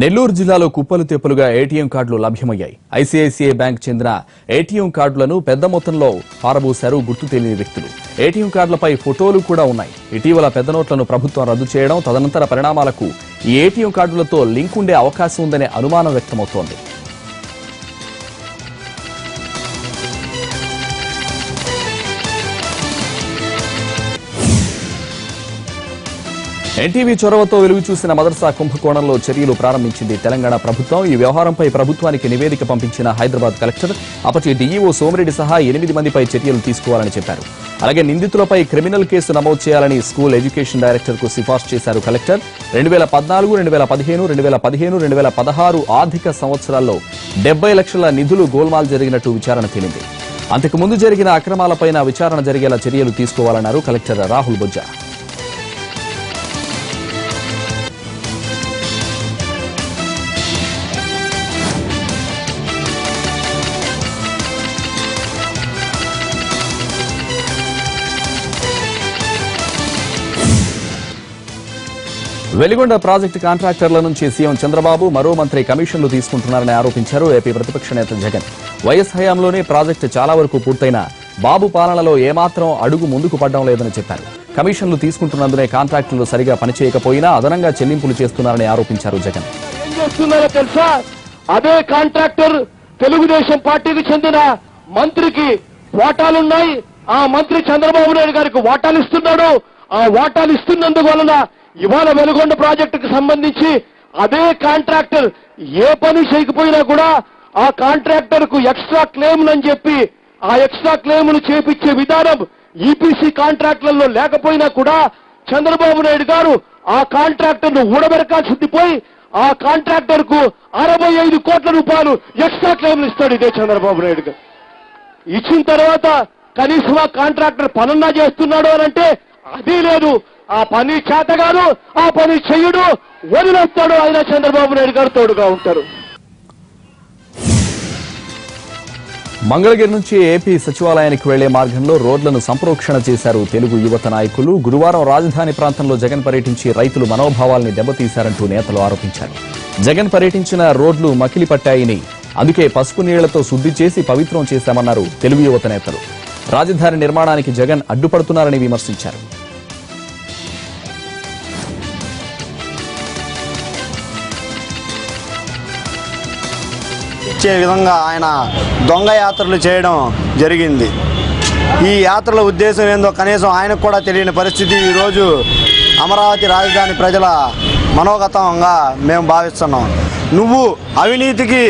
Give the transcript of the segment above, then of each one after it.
నెల్లూరు జిల్లాలో కుప్పలు తెప్పలుగా ఏటీఎం కార్డులు లభ్యమయ్యాయి. ఐసీఐసీఐ బ్యాంక్ చెందిన ఏటీఎం కార్డులను పెద్ద మొత్తంలో పారబోశారు గుర్తు తెలియని వ్యక్తులు. ఏటీఎం కార్డులపై ఫోటోలు కూడా ఉన్నాయి. ఇటీవల పెద్ద నోట్లను ప్రభుత్వం రద్దు చేయడం, తదనంతర పరిణామాలకు ఈ ఏటీఎం కార్డులతో లింక్ ఉండే అవకాశం ఉందనే అనుమానం వ్యక్తమవుతోంది. ఎన్టీవీ చొరవతో వెలుగు చూసిన మదర్సా కుంభకోణంలో చర్యలు ప్రారంభించింది తెలంగాణ ప్రభుత్వం. ఈ వ్యవహారంపై ప్రభుత్వానికి నివేదిక పంపించిన హైదరాబాద్ కలెక్టర్ అప్పటి డీఈఓ సోమిరెడ్డి సహా 8 మందిపై చర్యలు తీసుకోవాలని చెప్పారు. అలాగే నిందితులపై క్రిమినల్ కేసు నమోదు చేయాలని స్కూల్ ఎడ్యుకేషన్ డైరెక్టర్ కు సిఫార్సు చేశారు కలెక్టర్. 2014, 2015, 2015, 2016 ఆర్థిక సంవత్సరాల్లో 70 లక్షల నిధులు గోల్మాల్ జరిగినట్టు విచారణ తేలింది. అంతకుముందు జరిగిన అక్రమాలపైన విచారణ జరిగేలా చర్యలు తీసుకోవాలన్నారు కలెక్టర్ రాహుల్ బొజ్జా. వెలిగొండ ప్రాజెక్టు కాంట్రాక్టర్ల నుంచి సీఎం చంద్రబాబు, మరో మంత్రి కమిషన్లు తీసుకుంటున్నారని ఆరోపించారు ఏపీ ప్రతిపక్ష నేత జగన్. వైఎస్ హయాంలోనే ప్రాజెక్టు చాలా వరకు పూర్తయినా బాబు పాలనలో ఏమాత్రం అడుగు ముందుకు పడడం లేదని చెప్పారు. కమిషన్లు తీసుకుంటున్నందునే కాంట్రాక్టులు సరిగా పనిచేయకపోయినా అదనంగా చెల్లింపులు చేస్తున్నారని ఆరోపించారు జగన్. ఏం చేస్తున్నారో తెలుసా? అదే కాంట్రాక్టర్ తెలుగుదేశం పార్టీకి చెందిన మంత్రికి వాటాలున్నాయి. ఆ మంత్రి చంద్రబాబు నాయుడు గారికి వాటాలు ఇస్తున్నాడు. ఆ వాటాలు ఇస్తున్నందువలన ఇవాళ వెలుగొండ ప్రాజెక్టుకు సంబంధించి అదే కాంట్రాక్టర్ ఏ పని చేయకపోయినా కూడా ఆ కాంట్రాక్టర్ కు ఎక్స్ట్రా క్లెయిమ్లు అని చెప్పి ఆ ఎక్స్ట్రా క్లెయిమ్లు చేపించే విధానం ఈపీసీ కాంట్రాక్టులలో లేకపోయినా కూడా చంద్రబాబు నాయుడు గారు ఆ కాంట్రాక్టర్ ను ఊడబెరకాల్సింది పోయి ఆ కాంట్రాక్టర్ కు 65 కోట్ల రూపాయలు ఎక్స్ట్రా క్లెయిమ్లు ఇస్తాడు ఇదే చంద్రబాబు నాయుడు గారు. ఇచ్చిన తర్వాత కనీసం ఆ కాంట్రాక్టర్ పనున్నా చేస్తున్నాడు అని అంటే అది లేదు. ఆ పని చేతగాడు, ఆ పని చెయ్యడు, వదిలేస్తాడు. ఆయన చంద్రబాబు నాయుడు గారు తోడుగా ఉంటారు. మంగళగిరి నుంచి ఏపీ సచివాలయానికి వెళ్లే మార్గంలో రోడ్లను సంప్రోక్షణ చేశారు తెలుగు యువత నాయకులు. గురువారం రాజధాని ప్రాంతంలో జగన్ పర్యటించి రైతులు మనోభావాల్ని దెబ్బతీశారంటూ నేతలు ఆరోపించారు. జగన్ పర్యటించిన రోడ్లు మకిలి పట్టాయని, అందుకే పసుపు నీళ్లతో శుద్ధి చేసి పవిత్రం చేశామన్నారు తెలుగు యువత నేతలు. రాజధాని నిర్మాణానికి జగన్ అడ్డుపడుతున్నారని విమర్శించారు. ఇచ్చే విధంగా ఆయన దొంగ యాత్రలు చేయడం జరిగింది. ఈ యాత్రల ఉద్దేశం ఏందో కనీసం ఆయనకు కూడా తెలియని పరిస్థితి ఈరోజు అమరావతి రాజధాని ప్రజల మనోగతంగా మేము భావిస్తున్నాం. నువ్వు అవినీతికి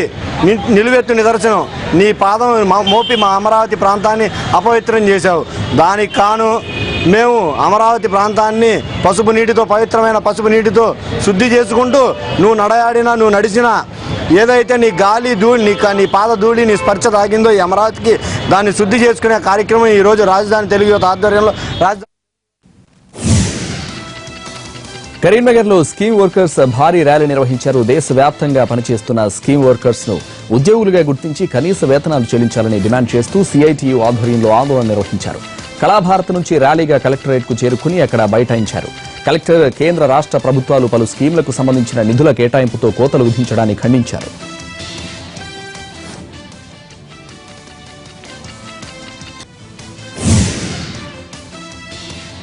నిలువెత్తు నిదర్శనం. నీ పాదం మోపి మా అమరావతి ప్రాంతాన్ని అపవిత్రం చేశావు. దానికి కాను మేము అమరావతి ప్రాంతాన్ని పసుపు నీటితో, పవిత్రమైన పసుపు నీటితో శుద్ధి చేసుకుంటూ నువ్వు నడయాడినా, నువ్వు నడిచినా ఏదైతే నీ గాలి ధూళి, నీ పాద ధూళి, నీ స్పర్శ తాగిందో ఈ అమరావతికి దాన్ని శుద్ధి చేసుకునే కార్యక్రమం ఈరోజు రాజధాని తెలుగు యువత ఆధ్వర్యంలో కరీంనగర్ లో స్కీమ్ వర్కర్స్ భారీ ర్యాలీ నిర్వహించారు. దేశవ్యాప్తంగా పనిచేస్తున్న స్కీమ్ వర్కర్స్ ను ఉద్యోగులుగా గుర్తించి కనీస వేతనాలు చెల్లించాలని డిమాండ్ చేస్తూ సిఐటియు ఆధ్వర్యంలో ఆందోళన నిర్వహించారు. కళాభారత్ నుంచి ర్యాలీగా కలెక్టరేట్ కు చేరుకుని అక్కడ బైఠాయించారు. కలెక్టర్ కేంద్ర రాష్ట్ర ప్రభుత్వాలు పలు స్కీంలకు సంబంధించిన నిధుల కేటాయింపుతో కోతలు విధించడాన్ని ఖండించారు.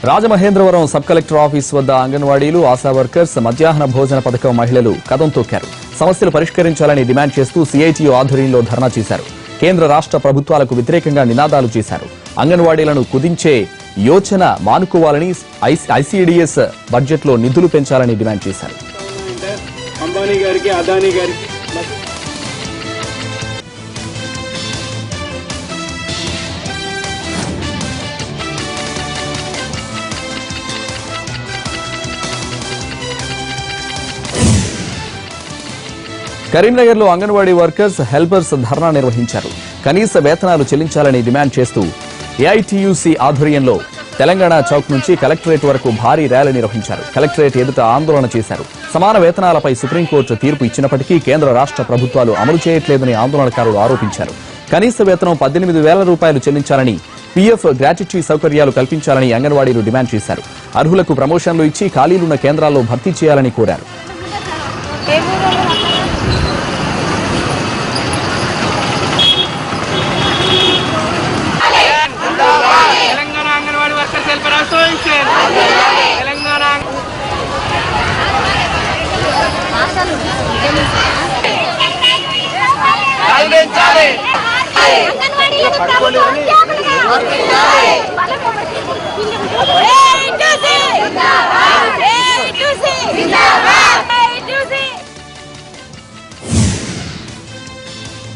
రాజమహేంద్రవరం సబ్ కలెక్టర్ ఆఫీస్ వద్ద అంగన్వాడీలు, ఆశా వర్కర్స్, మధ్యాహ్న భోజన పథకం మహిళలు కదం తొక్కారు. సమస్యలు పరిష్కరించాలని డిమాండ్ చేస్తూ సిఐటియు ఆధ్వర్యంలో ధర్నా చేశారు. కేంద్ర రాష్ట్ర ప్రభుత్వాలకు వ్యతిరేకంగా నినాదాలు చేశారు. అంగన్వాడీలను కుదించే యోచన మానుకోవాలని, ఐసీడీఎస్ బడ్జెట్ లో నిధులు పెంచాలని డిమాండ్ చేశారు. అంబానీ గారికి, అదానీ గారికి కరీంనగర్ లో అంగన్వాడీ వర్కర్స్, హెల్పర్స్ ధర్నా నిర్వహించారు. కనీస వేతనాలు చెల్లించాలని డిమాండ్ చేస్తూ ఏఐటీయూసీ ఆధ్వర్యంలో తెలంగాణ చౌక్ నుంచి కలెక్టరేట్ వరకు భారీ ర్యాలీ నిర్వహించారు. కలెక్టరేట్ ఎదుట ఆందోళన చేశారు. సమాన వేతనాలపై సుప్రీంకోర్టు తీర్పు ఇచ్చినప్పటికీ కేంద్ర రాష్ట్ర ప్రభుత్వాలు అమలు చేయట్లేదని ఆందోళనకారులు ఆరోపించారు. కనీస వేతనం 18,000 రూపాయలు చెల్లించాలని, పీఎఫ్ గ్రాట్యుటీ సౌకర్యాలు కల్పించాలని అంగన్వాడీలు డిమాండ్ చేశారు. అర్హులకు ప్రమోషన్లు ఇచ్చి ఖాళీలున్న కేంద్రాల్లో భర్తీ చేయాలని కోరారు. Telangana anganwadi workers welfare association Telangana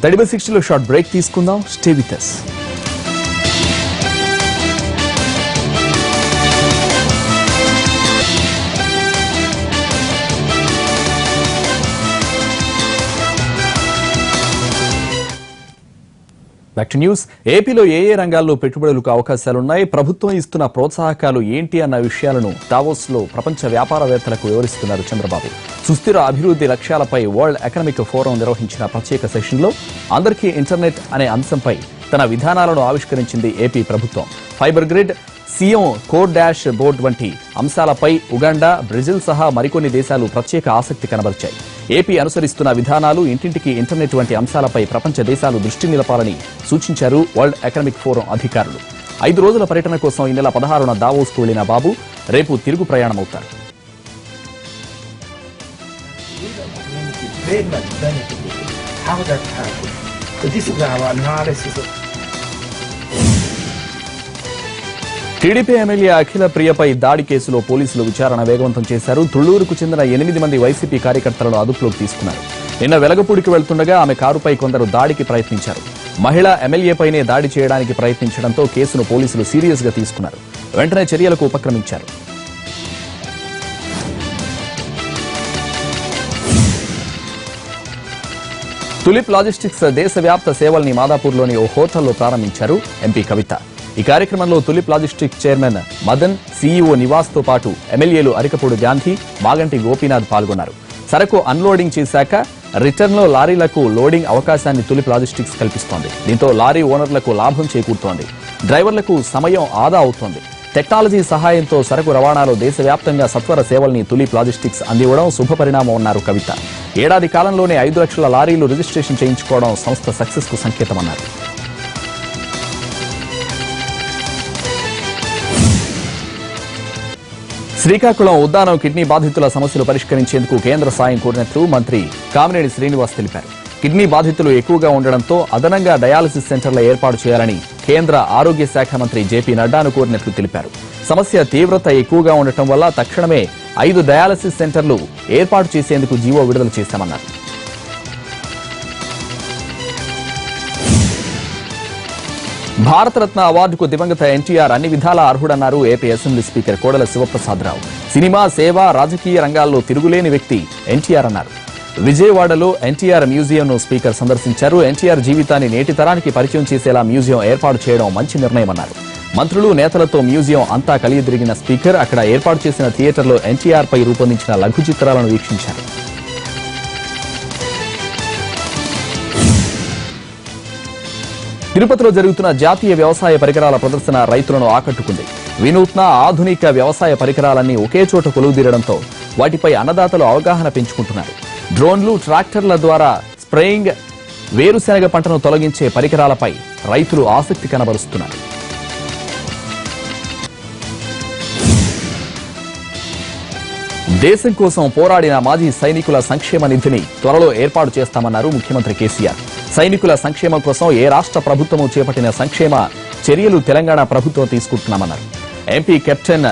తడిబ 60లో షార్ట్ బ్రేక్ తీసుకుందాం. Stay with us. Back to news. ఏపీలో ఏ రంగాల్లో పెట్టుబడులకు అవకాశాలున్నాయి, ప్రభుత్వం ఇస్తున్న ప్రోత్సాహకాలు ఏంటి అన్న విషయాలను దావోస్ లో ప్రపంచ వ్యాపారవేత్తలకు వివరిస్తున్నారు చంద్రబాబు. సుస్థిర అభివృద్ధి లక్ష్యాలపై వరల్డ్ ఎకనామిక్ ఫోరం నిర్వహించిన ప్రత్యేక సెషన్లో అందరికీ ఇంటర్నెట్ అనే అంశంపై తన విధానాలను ఆవిష్కరించింది ఏపీ ప్రభుత్వం. Fibre grid, CM code dash board వంటి అంశాలపై ఉగాండా, బ్రెజిల్ సహా మరికొన్ని దేశాలు ప్రత్యేక ఆసక్తి కనబరిచాయి. ఏపీ అనుసరిస్తున్న విధానాలు, ఇంటింటికి ఇంటర్నెట్ వంటి అంశాలపై ప్రపంచ దేశాలు దృష్టి నిలపాలని సూచించారు వరల్డ్ ఎకనామిక్ ఫోరం అధికారులు. 5 రోజుల పర్యటన కోసం ఈ నెల 16న దావోస్కు వెళ్లిన బాబు రేపు తిరుగు ప్రయాణమవుతారు. టీడీపీ ఎమ్మెల్యే అఖిల ప్రియపై దాడి కేసులో పోలీసులు విచారణ వేగవంతం చేశారు. తుళ్లూరుకు చెందిన 8 మంది వైసీపీ కార్యకర్తలను అదుపులోకి తీసుకున్నారు. నిన్న వెలగపూడికి వెళ్తుండగా ఆమె కారుపై కొందరు దాడికి ప్రయత్నించారు. మహిళా ఎమ్మెల్యేపైనే దాడి చేయడానికి ప్రయత్నించడంతో కేసును పోలీసులు సీరియస్ గా తీసుకున్నారు. వెంటనే చర్యలకు ఉపక్రమించారు. తులిప్ లాజిస్టిక్స్ దేశవ్యాప్త సేవల్ని మాదాపూర్లోని ఓ హోటల్లో ప్రారంభించారు ఎంపీ కవిత. ఈ కార్యక్రమంలో tulip logistics chairman Madan, CEO నివాస్తో పాటు ఎమ్మెల్యేలు అరికపూడి గాంధీ, మాగంటి గోపీనాథ్ పాల్గొన్నారు. సరకు అన్లోడింగ్ చేశాక రిటర్న్లో లారీలకు లోడింగ్ అవకాశాన్ని తులిప్ లాజిస్టిక్స్ కల్పిస్తోంది. దీంతో లారీ ఓనర్లకు లాభం చేకూరుతోంది, డ్రైవర్లకు సమయం ఆదా అవుతోంది. టెక్నాలజీ సహాయంతో సరకు రవాణాలో దేశవ్యాప్తంగా సత్వర సేవల్ని తులిప్ లాజిస్టిక్స్ అందివ్వడం శుభపరిణామం అన్నారు కవిత. ఏడాది కాలంలోనే 5 లక్షల లారీలు రిజిస్ట్రేషన్ చేయించుకోవడం సంస్థ సక్సెస్ కు సంకేతమన్నారు. శ్రీకాకుళం ఉద్దానం కిడ్నీ బాధితుల సమస్యలు పరిష్కరించేందుకు కేంద్ర సాయం కోరినట్లు మంత్రి కామినేని శ్రీనివాస్ తెలిపారు. కిడ్నీ బాధితులు ఎక్కువగా ఉండడంతో అదనంగా డయాలసిస్ సెంటర్ల ఏర్పాటు చేయాలని కేంద్ర ఆరోగ్య శాఖ మంత్రి జేపీ నడ్డాను కోరినట్లు తెలిపారు. సమస్య తీవ్రత ఎక్కువగా ఉండటం వల్ల తక్షణమే 5 డయాలసిస్ సెంటర్లు ఏర్పాటు చేసేందుకు జీవో విడుదల చేశామన్నారు. భారతరత్న అవార్డుకు దివంగత ఎన్టీఆర్ అన్ని విధాలా అర్హుడన్నారు AP assembly speaker Kodela Sivaprasadarao. Cinema, సేవ, రాజకీయ రంగాల్లో తిరుగులేని వ్యక్తి ఎన్టీఆర్ అన్నారు. విజయవాడలో ఎన్టీఆర్ మ్యూజియంను స్పీకర్ సందర్శించారు. ఎన్టీఆర్ జీవితాన్ని నేటి తరానికి పరిచయం చేసేలా మ్యూజియం ఏర్పాటు చేయడం మంచి నిర్ణయమన్నారు. మంత్రులు, నేతలతో మ్యూజియం అంతా కలియదిరిగిన స్పీకర్ అక్కడ ఏర్పాటు చేసిన థియేటర్లో ఎన్టీఆర్ పై రూపొందించిన లఘు చిత్రాలను వీక్షించారు. తిరుపతిలో జరుగుతున్న జాతీయ వ్యవసాయ పరికరాల ప్రదర్శన రైతులను ఆకట్టుకుంది. వినూత్న, ఆధునిక వ్యవసాయ పరికరాలన్నీ ఒకే చోట కొలువుదీరడంతో వాటిపై అన్నదాతలు అవగాహన పెంచుకుంటున్నారు. డ్రోన్లు, ట్రాక్టర్ల ద్వారా స్ప్రేయింగ్, వేరుశెనగ పంటను తొలగించే పరికరాలపై రైతులు ఆసక్తి కనబరుస్తున్నారు. దేశం కోసం పోరాడిన మాజీ సైనికుల సంక్షేమ నిధిని త్వరలో ఏర్పాటు చేస్తామన్నారు ముఖ్యమంత్రి కేసీఆర్. సైనికుల సంక్షేమం కోసం ఏ రాష్ట్ర ప్రభుత్వము చేపట్టిన సంక్షేమ చర్యలు తెలంగాణ ప్రభుత్వం తీసుకుంటున్నామన్నారు. ఎంపీ కెప్టెన్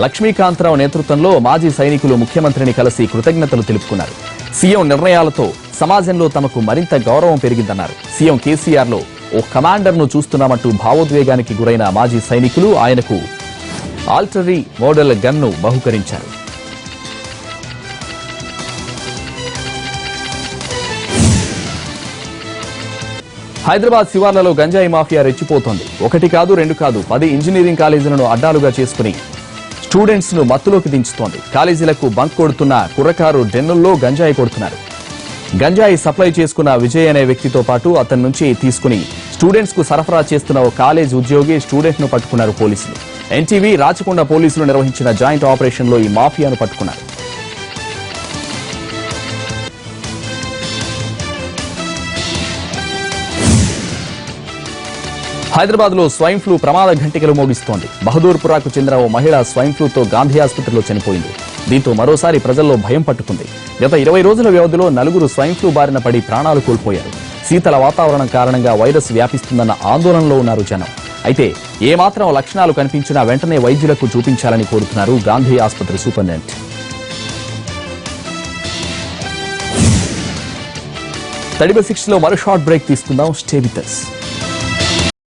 లక్ష్మీకాంతరావు నేతృత్వంలో మాజీ సైనికులు ముఖ్యమంత్రిని కలిసి కృతజ్ఞతలు తెలుపుకున్నారు. సీఎం నిర్ణయాలతో సమాజంలో తమకు మరింత గౌరవం పెరిగిందన్నారు. సీఎం కేసీఆర్ లో ఓ కమాండర్ను చూస్తున్నామంటూ భావోద్వేగానికి గురైన మాజీ సైనికులు ఆయనకు ఆల్టరీ మోడల్ గన్ను బహుకరించారు. హైదరాబాద్ శివార్లలో గంజాయి మాఫియా రెచ్చిపోతోంది. 1 కాదు 2 కాదు 10 ఇంజనీరింగ్ కాలేజీలను అడ్డాలుగా చేసుకుని స్టూడెంట్స్ ను మత్తులోకి దించుతోంది. కాలేజీలకు బంక్ కొడుతున్న కుర్రకారు డెన్నుల్లో గంజాయి కొడుతున్నారు. గంజాయి సప్లై చేసుకున్న విజయ్ అనే వ్యక్తితో పాటు అతని నుంచి తీసుకుని స్టూడెంట్స్ కు సరఫరా చేస్తున్న ఓ కాలేజ్ ఉద్యోగి స్టూడెంట్ ను పట్టుకున్నారు పోలీసులు. ఎన్టీవీ, రాచకొండ పోలీసులు నిర్వహించిన జాయింట్ ఆపరేషన్ లో ఈ మాఫియాను పట్టుకున్నారు. హైదరాబాద్ లో స్వైన్ ఫ్లూ ప్రమాద ఘంటికలు మోగిస్తోంది. బహదూర్పురాకు చెందిన ఓ మహిళ స్వైన్ ఫ్లూతో గాంధీ ఆసుపత్రిలో చనిపోయింది. దీంతో మరోసారి ప్రజల్లో భయం పట్టుకుంది. గత 20 రోజుల వ్యవధిలో 4 స్వైన్ ఫ్లూ బారిన పడి ప్రాణాలు కోల్పోయారు. శీతల వాతావరణం కారణంగా వైరస్ వ్యాపిస్తుందన్న ఆందోళనలో ఉన్నారు జనం. అయితే ఏమాత్రం లక్షణాలు కనిపించినా వెంటనే వైద్యులకు చూపించాలని కోరుతున్నారు గాంధీ ఆసుపత్రి సూపరింటెండెంట్. తడిబ 6లో మరో షార్ట్ బ్రేక్ తీసుకుందాం. Stay with us.